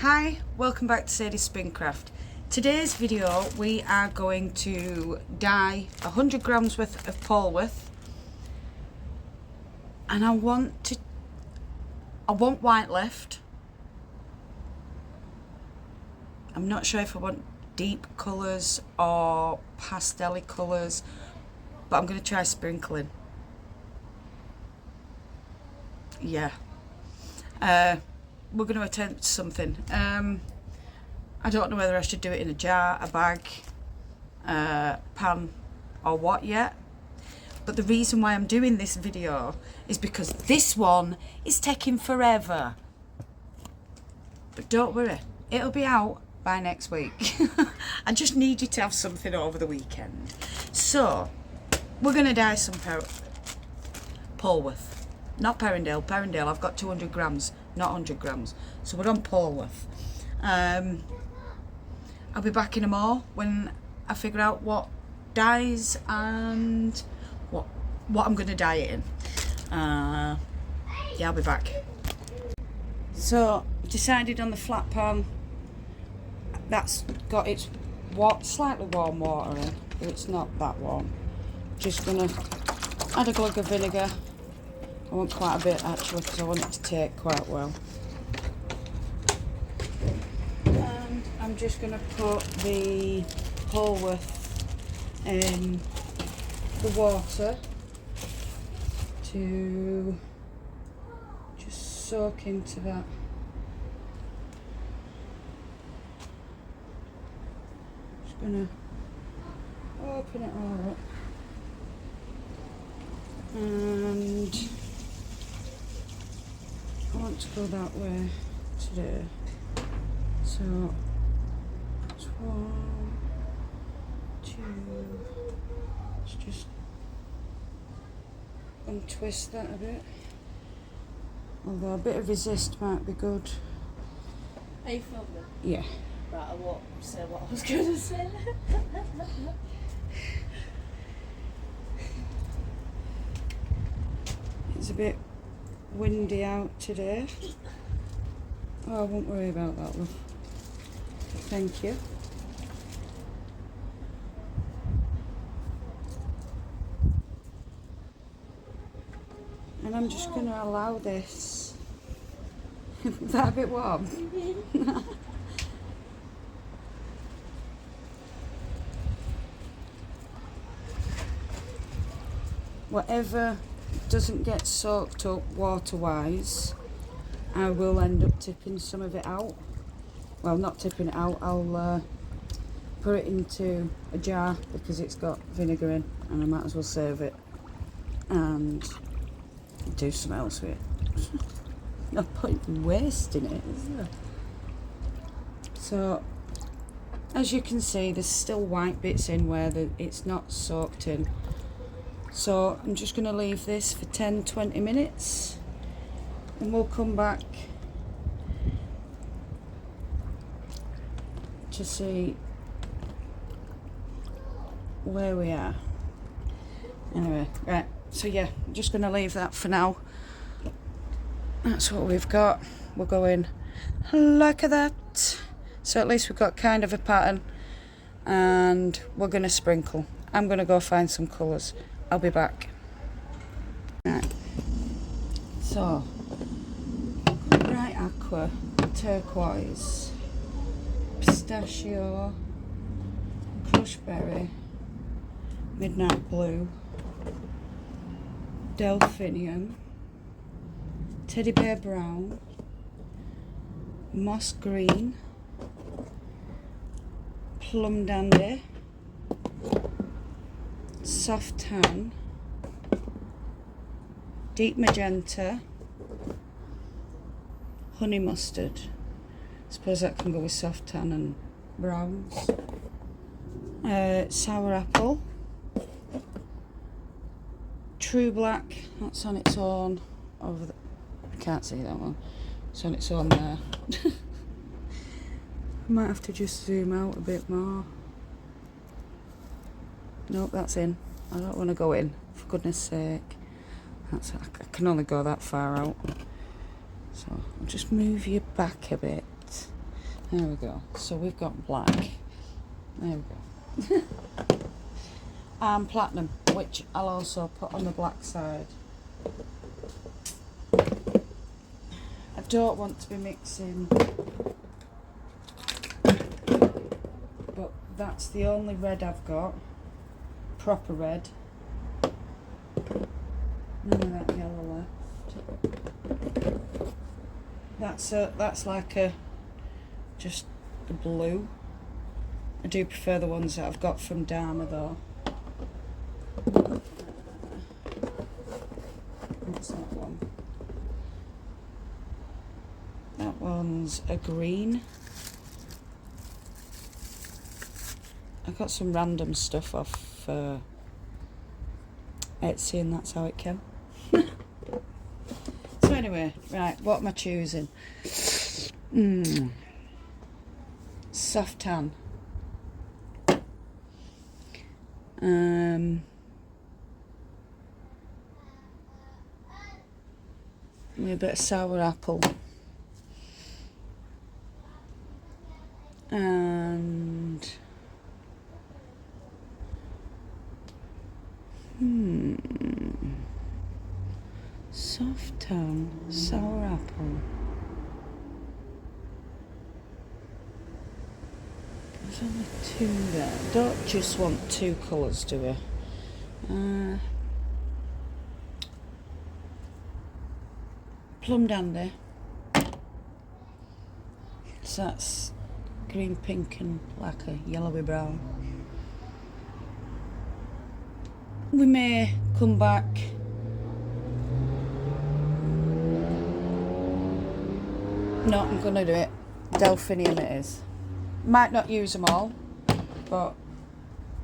Hi, welcome back to Sadie's Spincraft. Today's video we are going to dye 100 grams worth of Polwarth, and I want white left. I'm not sure if I want deep colours or pastel-y colours, but I'm going to try sprinkling. Yeah. We're going to attempt something. I don't know whether I should do it in a jar, a bag, pan or what yet. But the reason why I'm doing this video is because this one is taking forever. But don't worry, it'll be out by next week. I just need you to have something over the weekend. So, we're going to dye some Polwarth. Not Perrindale. Perrindale, I've got 200 grams, not 100 grams. So we're on Polwarth. I'll be back in a more when I figure out what dyes and what I'm going to dye it in. Yeah, I'll be back. So, decided on the flat pan. That's got its slightly warm water in, but it's not that warm. Just going to add a glug of vinegar. I want quite a bit actually because I want it to take quite well. And I'm just going to put the Polwarth in the water to just soak into that. Just going to open it all up. And I want to go that way today. So it's 1, 2. Let's just untwist that a bit. Although a bit of resist might be good. Are you filming? Yeah. Right, I won't say what I was going to say. It's a bit windy out today. Oh, I won't worry about that, love. Thank you. And I'm just going to allow this. Is that a bit warm? Whatever doesn't get soaked up water-wise, I will end up tipping some of it out. Well, not tipping it out, I'll put it into a jar because it's got vinegar in and I might as well save it and do something else with it. No point in wasting it, is there? So, as you can see, there's still white bits in where it's not soaked in. So I'm just going to leave this for 10-20 minutes and we'll come back to see where we are. Anyway, right, so yeah, I'm just going to leave that for now. That's what we've got. We're going like that. So at least we've got kind of a pattern and we're going to sprinkle. I'm going to go find some colours. I'll be back. Right. So, bright aqua, turquoise, pistachio, crushed berry, midnight blue, delphinium, teddy bear brown, moss green, plum dandy, soft tan, deep magenta, honey mustard. I suppose that can go with soft tan and browns. Sour apple, true black, that's on its own over the, I can't see that one, it's on its own there. I might have to just zoom out a bit more. Nope, that's in. I don't want to go in, for goodness sake. I can only go that far out. So I'll just move you back a bit. There we go. So we've got black. There we go. And platinum, which I'll also put on the black side. I don't want to be mixing, but that's the only red I've got. Proper red. None of that yellow left. That's like just the blue. I do prefer the ones that I've got from Dharma though. What's that one? That one's a green. I got some random stuff off Etsy and that's how it came. So anyway, right, what am I choosing? Soft tan. With a bit of sour apple. And soft tan, sour apple. There's only two there. Don't just want two colours, do we? Plum dandy. So that's green, pink and like a yellowy brown. We may come back no, I'm gonna do it. Delphinium it is. Might not use them all, but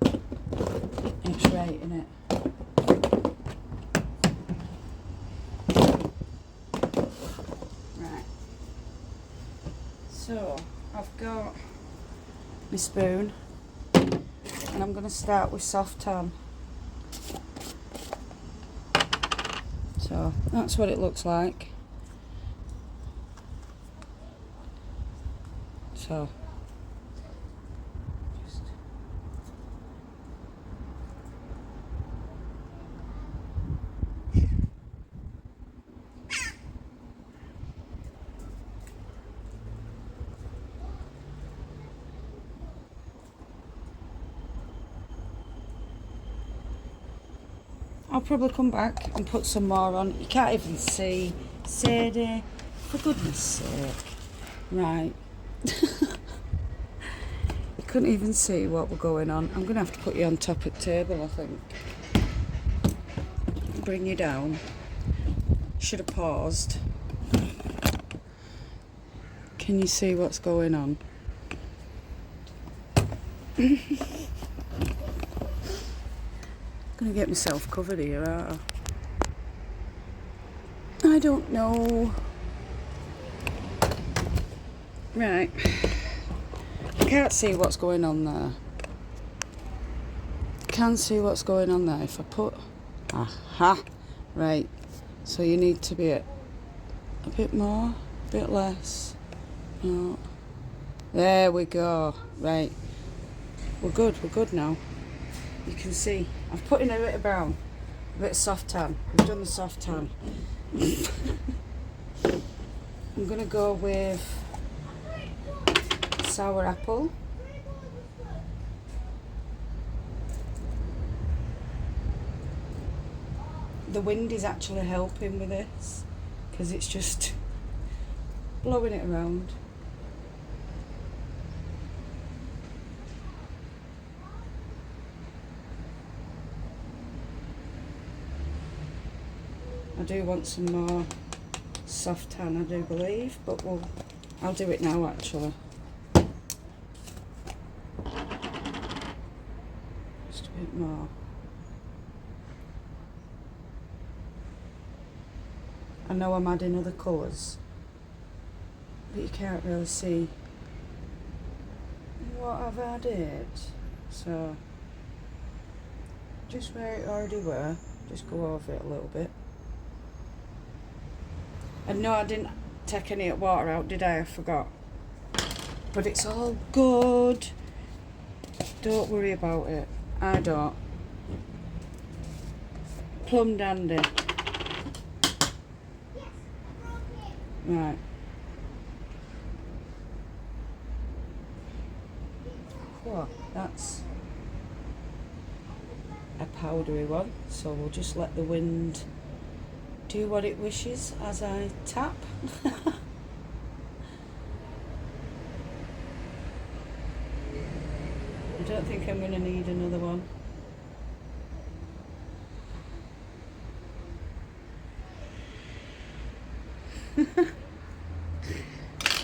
it's right in it. Right. So I've got my spoon and I'm gonna start with soft tan. So that's what it looks like. So just I'll probably come back and put some more on. You can't even see. Sadie, for goodness sake. Right. You couldn't even see what were going on. I'm going to have to put you on top of the table, I think. Bring you down. Should have paused. Can you see what's going on? Gonna get myself covered here, aren't I don't know. Right. I can't see what's going on there. Can see what's going on there if I put... Aha! Right. So you need to be a bit more, a bit less. No. There we go. Right. We're good now. You can see. I've put in a bit of brown, a bit of soft tan. We've done the soft tan. I'm going to go with sour apple. The wind is actually helping with this because it's just blowing it around. I do want some more soft tan, I do believe, but I'll do it now actually. Just a bit more. I know I'm adding other colours, but you can't really see what I've added. So, just where it already were, just go over it a little bit. And no, I didn't take any water out, did I? I forgot. But it's all good. Don't worry about it. I don't. Plum dandy. Right. What? That's a powdery one, so we'll just let the wind do what it wishes as I tap. I don't think I'm going to need another one.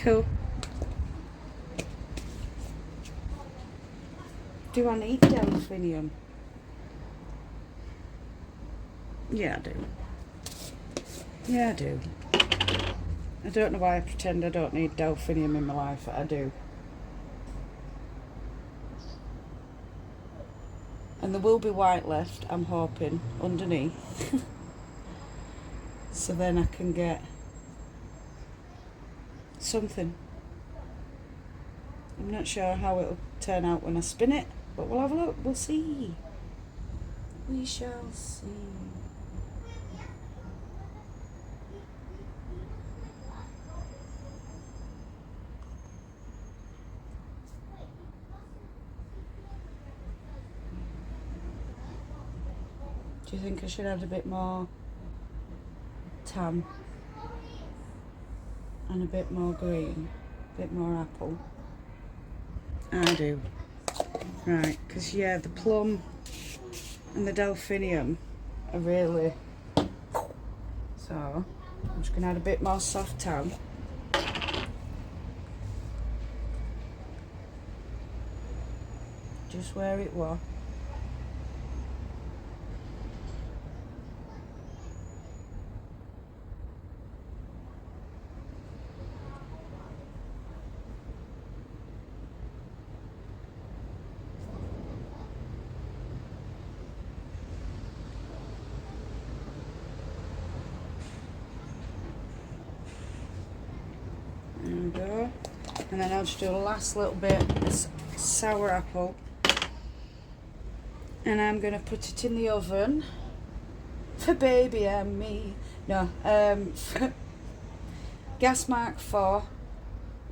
Cool. Do I need delphinium? Yeah, I do. Yeah, I do. I don't know why I pretend I don't need delphinium in my life, but I do. And there will be white left, I'm hoping, underneath. So then I can get something. I'm not sure how it'll turn out when I spin it, but we'll have a look, we'll see. We shall see. Do you think I should add a bit more tam and a bit more green, a bit more apple? I do. Right, because yeah, the plum and the delphinium are really... So, I'm just going to add a bit more soft tam. Just where it was. There we go. And then I'll just do a last little bit of sour apple. And I'm going to put it in the oven for baby and me. No, gas mark 4.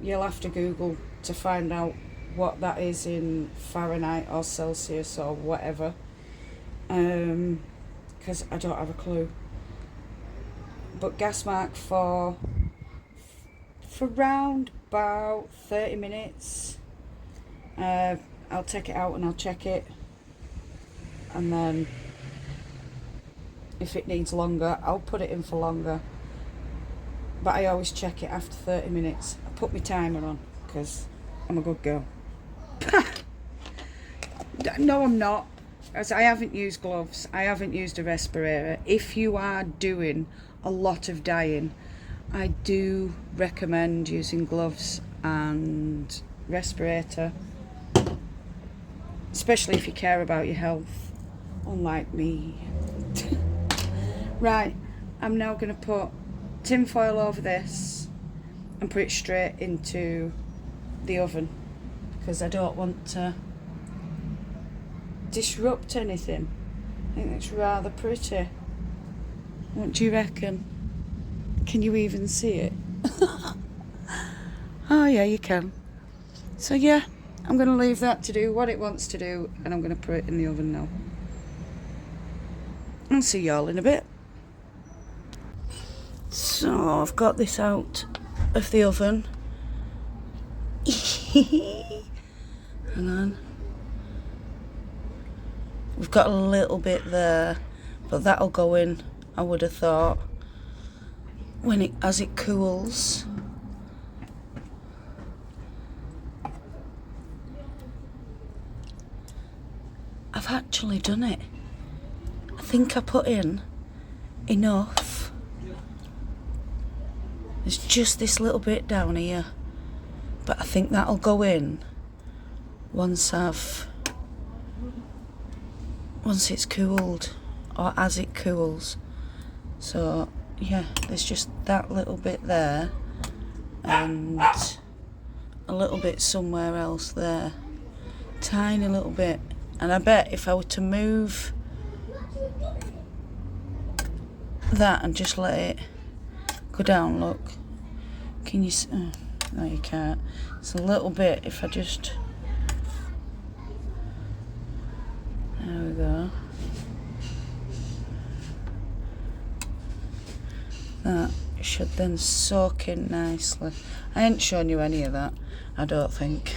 You'll have to Google to find out what that is in Fahrenheit or Celsius or whatever. Because I don't have a clue. But gas mark 4 for round about 30 minutes. I'll take it out and I'll check it, and then if it needs longer I'll put it in for longer, but I always check it after 30 minutes. I put my timer on because I'm a good girl. No, I'm not, as I haven't used gloves, I haven't used a respirator. If you are doing a lot of dyeing, I do recommend using gloves and respirator, especially if you care about your health, unlike me. Right, I'm now going to put tin foil over this and put it straight into the oven because I don't want to disrupt anything. I think it's rather pretty. What do you reckon? Can you even see it? Oh yeah, you can. So yeah, I'm going to leave that to do what it wants to do, and I'm going to put it in the oven now. I'll see y'all in a bit. So I've got this out of the oven. Hang on. We've got a little bit there, but that'll go in, I would have thought, when as it cools. I've actually done it. I think I put in enough. There's just this little bit down here, but I think that'll go in once it's cooled, or as it cools. So yeah, there's just that little bit there, and a little bit somewhere else there. Tiny little bit. And I bet if I were to move that and just let it go down, look. Can you see? Oh, no, you can't. It's a little bit if I just... There we go. That should then soak in nicely. I ain't shown you any of that, I don't think.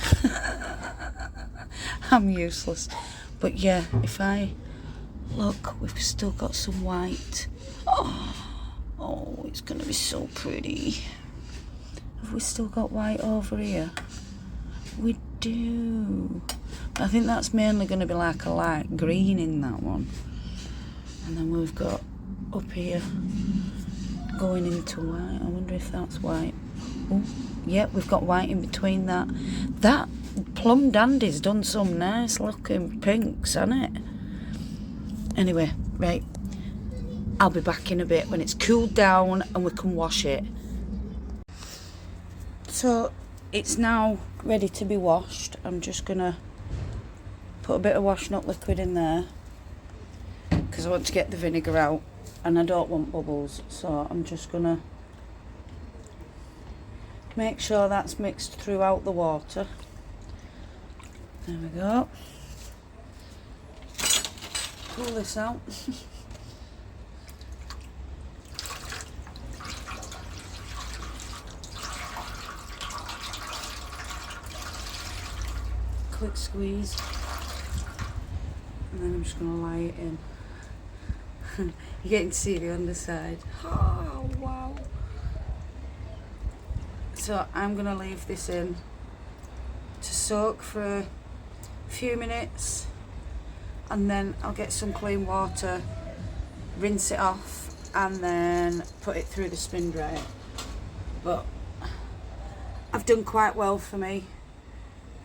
I'm useless. But yeah, if I look, we've still got some white. Oh, it's gonna be so pretty. Have we still got white over here? We do. I think that's mainly gonna be like a light green in that one. And then we've got up here going into white. I wonder if that's white. Oh, yeah, we've got white in between that. That Plum Dandy's done some nice looking pinks, hasn't it? Anyway, right. I'll be back in a bit when it's cooled down and we can wash it. So it's now ready to be washed. I'm just gonna put a bit of washing up liquid in there because I want to get the vinegar out and I don't want bubbles, so I'm just gonna make sure that's mixed throughout the water. There we go. Pull this out. Quick squeeze. And then I'm just going to lie it in. You're getting to see the underside. Oh, wow. So I'm going to leave this in to soak for a few minutes. And then I'll get some clean water, rinse it off, and then put it through the spin dryer. But I've done quite well for me.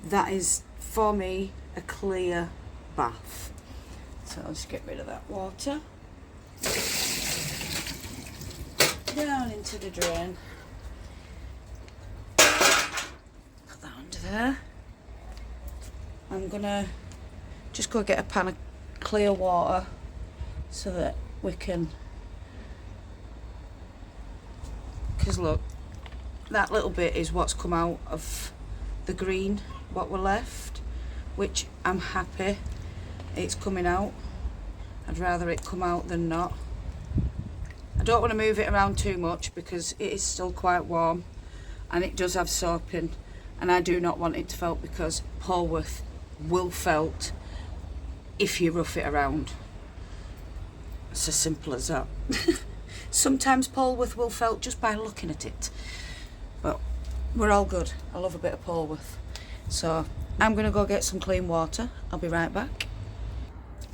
That is, for me, a clear bath. So I'll just get rid of that water. Down into the drain. Put that under there. I'm gonna just go get a pan of clear water so that we can, because look, that little bit is what's come out of the green, what we're left, which I'm happy it's coming out. I'd rather it come out than not. I don't want to move it around too much because it is still quite warm and it does have soap in, and I do not want it to felt because Polworth will felt if you rough it around. It's as simple as that. Sometimes Polworth will felt just by looking at it, but we're all good. I love a bit of Polworth. So I'm gonna go get some clean water. I'll be right back.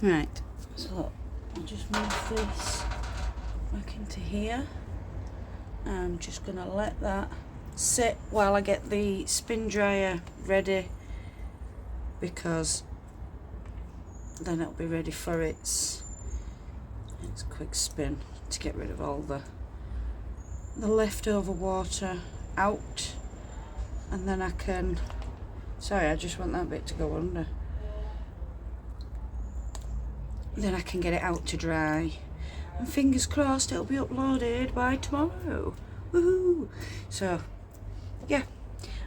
Right, so I'll just move this back into here. I'm just gonna let that sit while I get the spin dryer ready, because then it'll be ready for its quick spin to get rid of all the leftover water out, and then I can, sorry, I just want that bit to go under, then I can get it out to dry, and fingers crossed it'll be uploaded by tomorrow. Woohoo! So yeah,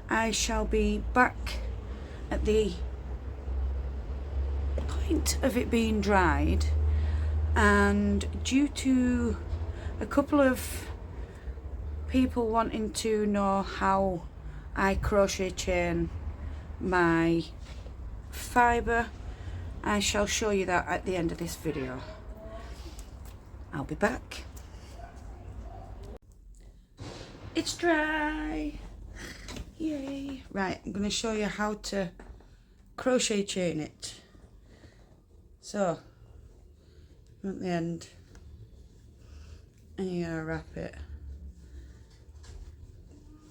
I shall be back at the point of it being dried, and due to a couple of people wanting to know how I crochet chain my fibre, I shall show you that at the end of this video. I'll be back. It's dry! Yay! Right, I'm going to show you how to crochet chain it. So, at the end, and you're going to wrap it,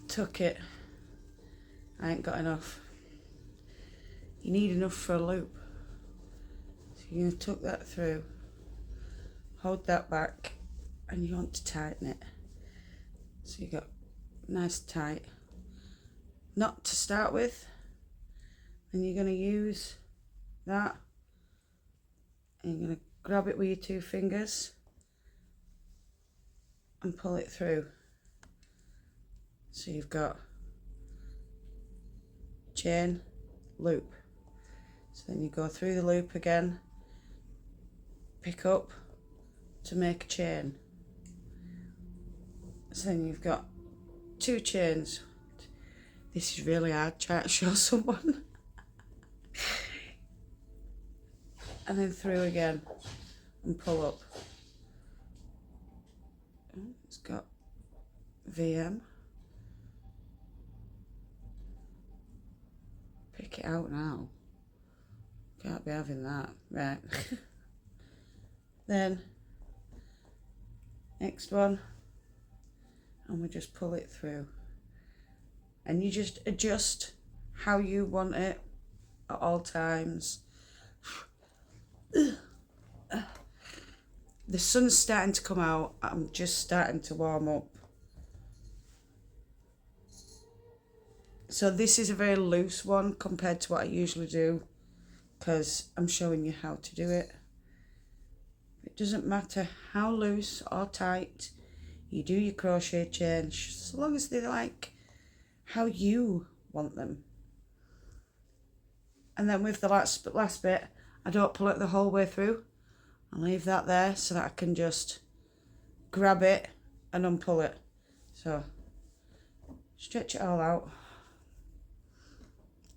tuck it. I ain't got enough. You need enough for a loop. So you're going to tuck that through, hold that back, and you want to tighten it. So you got nice tight, knot to start with. And you're going to use that. And you're going to grab it with your 2 fingers and pull it through. So you've got chain, loop. So then you go through the loop again, pick up to make a chain. So then you've got 2 chains. This is really hard trying to show someone. And then through again and pull up. It's got VM. Pick it out now. Can't be having that. Right. Then next one, and we just pull it through. And you just adjust how you want it at all times. The sun's starting to come out. I'm just starting to warm up. So this is a very loose one compared to what I usually do, because I'm showing you how to do it. It doesn't matter how loose or tight you do your crochet chain, as long as they're like how you want them. And then with the last bit, I don't pull it the whole way through. I leave that there so that I can just grab it and unpull it. So stretch it all out.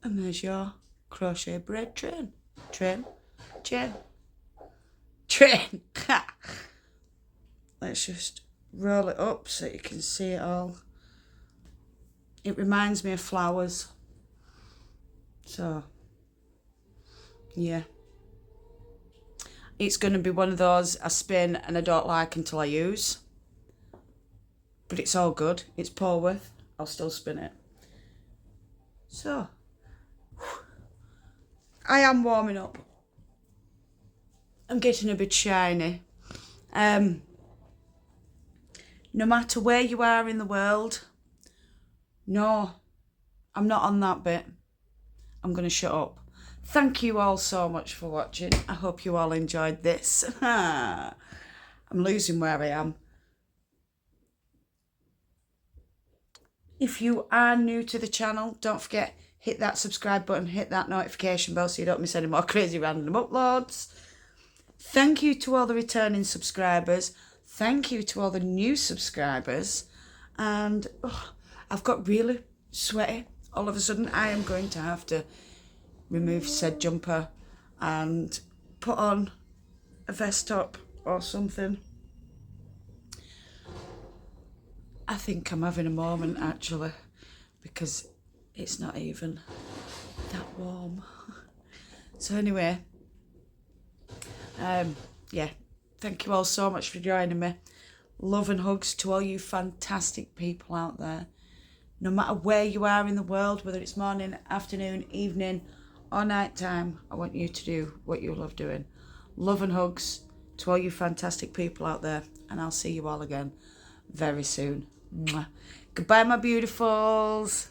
And there's your crochet braid train. Train. Let's just roll it up so you can see it all. It reminds me of flowers. So, yeah. It's going to be one of those I spin and I don't like until I use. But it's all good. It's Polworth. I'll still spin it. So, I am warming up. I'm getting a bit shiny. No matter where you are in the world, no, I'm not on that bit. I'm going to shut up. Thank you all so much for watching. I hope you all enjoyed this. I'm losing where I am. If you are new to the channel, don't forget, hit that subscribe button, hit that notification bell so you don't miss any more crazy random uploads. Thank you to all the returning subscribers. Thank you to all the new subscribers. And I've got really sweaty. All of a sudden, I am going to have to remove said jumper and put on a vest top or something. I think I'm having a moment actually, because it's not even that warm. So anyway, yeah, thank you all so much for joining me. Love and hugs to all you fantastic people out there. No matter where you are in the world, whether it's morning, afternoon, evening or night time, I want you to do what you love doing. Love and hugs to all you fantastic people out there, and I'll see you all again very soon. Mwah. Goodbye, my beautifuls.